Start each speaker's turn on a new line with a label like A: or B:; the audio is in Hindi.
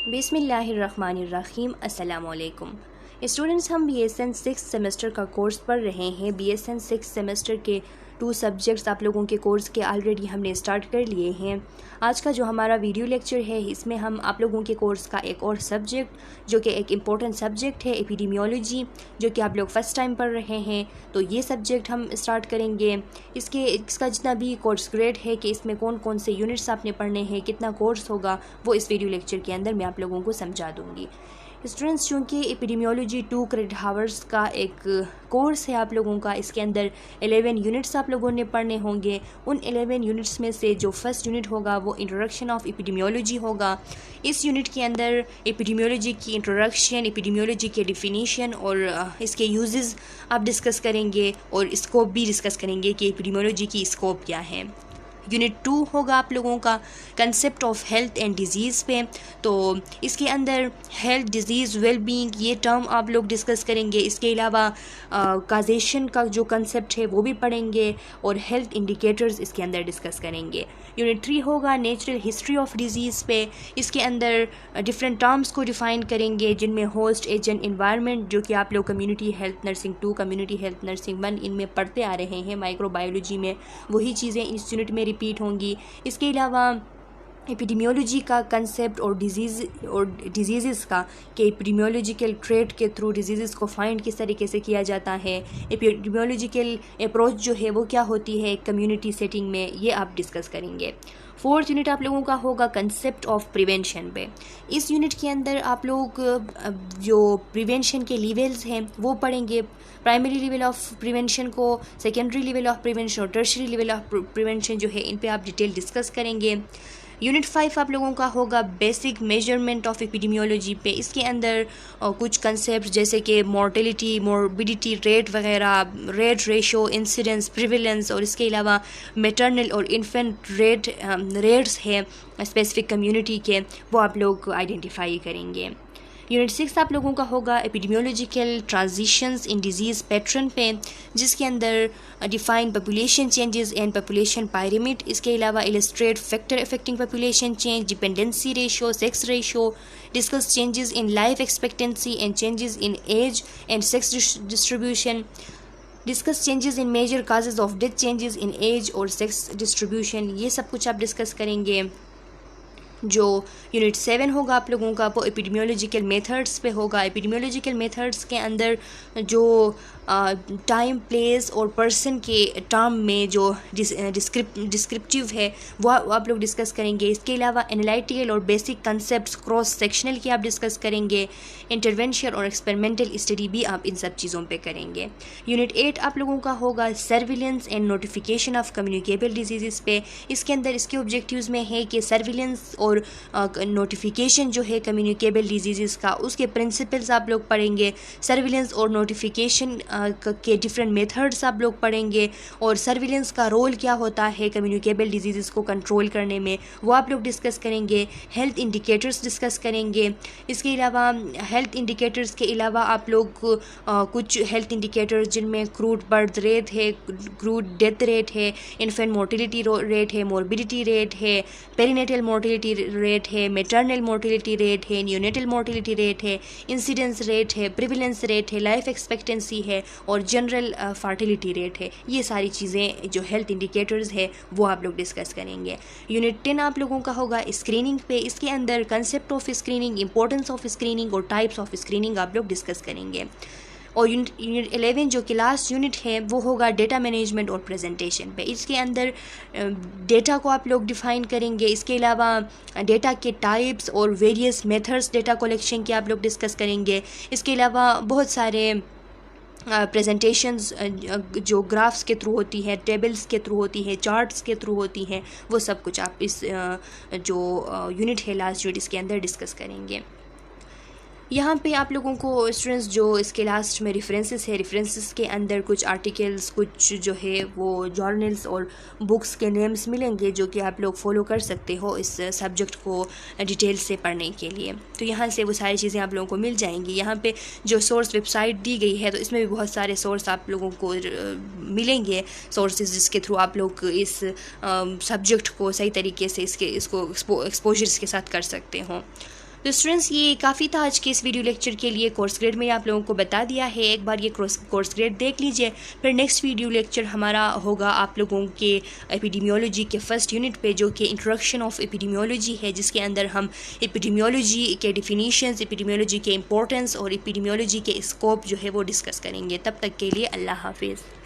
A: बिस्मिल्लाहिर्रहमानिर्रहीम अस्सलामुअलैकुम स्टूडेंट्स, हम BSN 6 सेमेस्टर का कोर्स पढ़ रहे हैं। BSN 6 सेमेस्टर के 2 सब्जेक्ट्स आप लोगों के कोर्स के ऑलरेडी हमने स्टार्ट कर लिए हैं। आज का जो हमारा वीडियो लेक्चर है, इसमें हम आप लोगों के कोर्स का एक और सब्जेक्ट जो कि एक इम्पोर्टेंट सब्जेक्ट है, एपिडेमियोलॉजी, जो कि आप लोग फ़र्स्ट टाइम पढ़ रहे हैं, तो ये सब्जेक्ट हम स्टार्ट करेंगे। इसका जितना भी कोर्स ग्रेड है कि इसमें कौन कौन से यूनिट्स आपने पढ़ने हैं, कितना कोर्स होगा, वो इस वीडियो लेक्चर के अंदर मैं आप लोगों को समझा दूँगी। स्टूडेंट्स, चूँकि एपिडेमियोलॉजी 2 क्रेडिट हावर्स का एक कोर्स है आप लोगों का, इसके अंदर 11 यूनिट्स आप लोगों ने पढ़ने होंगे। उन 11 यूनिट्स में से जो फर्स्ट यूनिट होगा वो इंट्रोडक्शन ऑफ एपिडेमियोलॉजी होगा। इस यूनिट के अंदर एपिडेमियोलॉजी की इंट्रोडक्शन, एपिडेमियोलॉजी के डिफिनीशन और इसके यूजेस आप डिस्कस करेंगे और स्कोप भी डिस्कस करेंगे कि एपिडेमियोलॉजी की स्कोप क्या है। यूनिट 2 होगा आप लोगों का concept of health and disease पे, तो इसके अंदर हेल्थ, डिजीज़, वेल बीइंग, ये टर्म आप लोग डिस्कस करेंगे। इसके अलावा काजेशन का जो कंसेप्ट है वो भी पढ़ेंगे और हेल्थ इंडिकेटर्स इसके अंदर डिस्कस करेंगे। यूनिट 3 होगा नेचुरल हिस्ट्री ऑफ डिजीज़ पे। इसके अंदर डिफरेंट टर्म्स को डिफ़ाइन करेंगे, जिनमें होस्ट, एजेंट, एनवायरनमेंट, जो कि आप लोग community health nursing 2, community health nursing 1 इनमें पढ़ते आ रहे हैं। माइक्रोबायोलॉजी में वही चीज़ें इस यूनिट में रिपीट होंगी। इसके अलावा एपिडेमियोलॉजी का कंसेप्ट और डिजीज़ का कि एपिडेमियोलॉजिकल ट्रेट के थ्रू डिजीज़ को फाइंड किस तरीके से किया जाता है, एपिडेमियोलॉजिकल अप्रोच जो है वो क्या होती है कम्युनिटी सेटिंग में, ये आप डिस्कस करेंगे। 4th यूनिट आप लोगों का होगा कंसेप्ट ऑफ प्रिवेंशन पे। इस यूनिट के अंदर आप लोग जो प्रिवेंशन के लेवल्स हैं वो पढ़ेंगे। प्राइमरी लेवल ऑफ प्रिवेंशन को, सेकेंडरी लेवल ऑफ प्रिवेंशन और टर्शरी लेवल ऑफ प्रिवेंशन जो है, इन पे आप डिटेल डिस्कस करेंगे। यूनिट 5 आप लोगों का होगा बेसिक मेजरमेंट ऑफ एपिडेमियोलॉजी पे। इसके अंदर कुछ कंसेप्ट जैसे कि मोर्टेलिटी, मोर्बिडिटी रेट वगैरह, रेट रेशो, इंसिडेंस, प्रिविलेंस, और इसके अलावा मैटरनल और इन्फेंट रेट्स हैं स्पेसिफिक कम्युनिटी के, वो आप लोग आइडेंटिफाई करेंगे। यूनिट 6 आप लोगों का होगा epidemiological transitions in disease pattern पे, जिसके अंदर define population changes and population pyramid. इसके अलावा illustrate factor affecting population change, dependency ratio, sex ratio, discuss changes in life expectancy and changes in age and sex distribution, discuss changes in major causes of death, changes in age और सेक्स डिस्ट्रीब्यूशन, ये सब कुछ आप डिस्कस करेंगे। जो यूनिट 7 होगा आप लोगों का वो एपिडेमियोलॉजिकल मेथड्स पे होगा। एपिडेमियोलॉजिकल मेथड्स के अंदर जो टाइम, प्लेस और पर्सन के टर्म में जो डिस्क्रिप्टिव है वो आप लोग डिस्कस करेंगे। इसके अलावा एनालिटिकल और बेसिक कंसेप्ट्स क्रॉस सेक्शनल के आप डिस्कस करेंगे। इंटरवेंशन और एक्सपेरिमेंटल स्टडी भी आप इन सब चीज़ों पे करेंगे। यूनिट 8 आप लोगों का होगा surveillance and notification of communicable disease पे। इसके अंदर इसके ऑब्जेक्टिव्स में है कि सर्विलेंस और नोटिफिकेशन जो है कम्युनिकेबल डिजीज़ का, उसके प्रिंसिपल्स आप लोग पढ़ेंगे। सर्विलेंस और नोटिफिकेशन के डिफरेंट मेथड्स आप लोग पढ़ेंगे और सर्विलेंस का रोल क्या होता है कम्युनिकेबल डिजीज़ को कंट्रोल करने में, वो आप लोग डिस्कस करेंगे। हेल्थ इंडिकेटर्स डिस्कस करेंगे। इसके अलावा हेल्थ इंडिकेटर्स के अलावा आप लोग कुछ हेल्थ इंडिकेटर्स जिनमें क्रूड बर्थ रेट है, क्रूड डेथ रेट है, इन्फेंट मोर्टिलिटी रेट है, मोर्बिडिटी रेट है, पेरीनेटल मोर्टिलिटी रेट है, मैटरनल मोर्टिलिटी रेट है, न्यूनेटल मोर्टिलिटी रेट है, इंसिडेंस रेट है, प्रिविलेंस रेट है, लाइफ एक्सपेक्टेंसी है और जनरल फर्टिलिटी रेट है। ये सारी चीज़ें जो हेल्थ इंडिकेटर्स है वो आप लोग डिस्कस करेंगे। यूनिट 10 आप लोगों का होगा स्क्रीनिंग पे। इसके अंदर concept of screening, importance of screening और टाइप्स ऑफ स्क्रीनिंग आप लोग डिस्कस करेंगे। और यूनिट 11 जो कि लास्ट यूनिट है वो होगा डेटा मैनेजमेंट और प्रेजेंटेशन पे। इसके अंदर डेटा को आप लोग डिफ़ाइन करेंगे। इसके अलावा डेटा के टाइप्स और वेरियस मेथड्स डेटा कलेक्शन के आप लोग डिस्कस करेंगे। इसके अलावा बहुत सारे प्रेजेंटेशंस जो ग्राफ्स के थ्रू होती है, टेबल्स के थ्रू होती है, चार्ट्स के थ्रू होती हैं, वो सब कुछ आप इस जो यूनिट है लास्ट यूनिट इसके अंदर डिस्कस करेंगे। यहाँ पे आप लोगों को स्टूडेंट्स जो इसके लास्ट में रेफरेंसेस है, रेफरेंसेस के अंदर कुछ आर्टिकल्स, कुछ जो है वो जर्नल्स और बुक्स के नेम्स मिलेंगे जो कि आप लोग फॉलो कर सकते हो इस सब्जेक्ट को डिटेल से पढ़ने के लिए। तो यहाँ से वो सारी चीज़ें आप लोगों को मिल जाएंगी। यहाँ पे जो सोर्स वेबसाइट दी गई है तो इसमें भी बहुत सारे सोर्स आप लोगों को मिलेंगे, सोर्सेज जिसके थ्रू आप लोग इस सब्जेक्ट को सही तरीके से इसको एक्सपोजर्स के साथ कर सकते हो। तो स्टूडेंट्स ये काफ़ी था आज के इस वीडियो लेक्चर के लिए। कोर्स ग्रेड में आप लोगों को बता दिया है, एक बार ये कोर्स ग्रेड देख लीजिए। फिर नेक्स्ट वीडियो लेक्चर हमारा होगा आप लोगों के एपिडेमियोलॉजी के फर्स्ट यूनिट पे, जो कि इंट्रोडक्शन ऑफ एपिडेमियोलॉजी है, जिसके अंदर हम एपिडेमियोलॉजी के डिफिनीशंस, एपिडेमियोलॉजी के इंपॉर्टेंस और एपिडेमियोलॉजी के स्कोप जो है वो डिस्कस करेंगे। तब तक के लिए अल्लाह हाफिज़।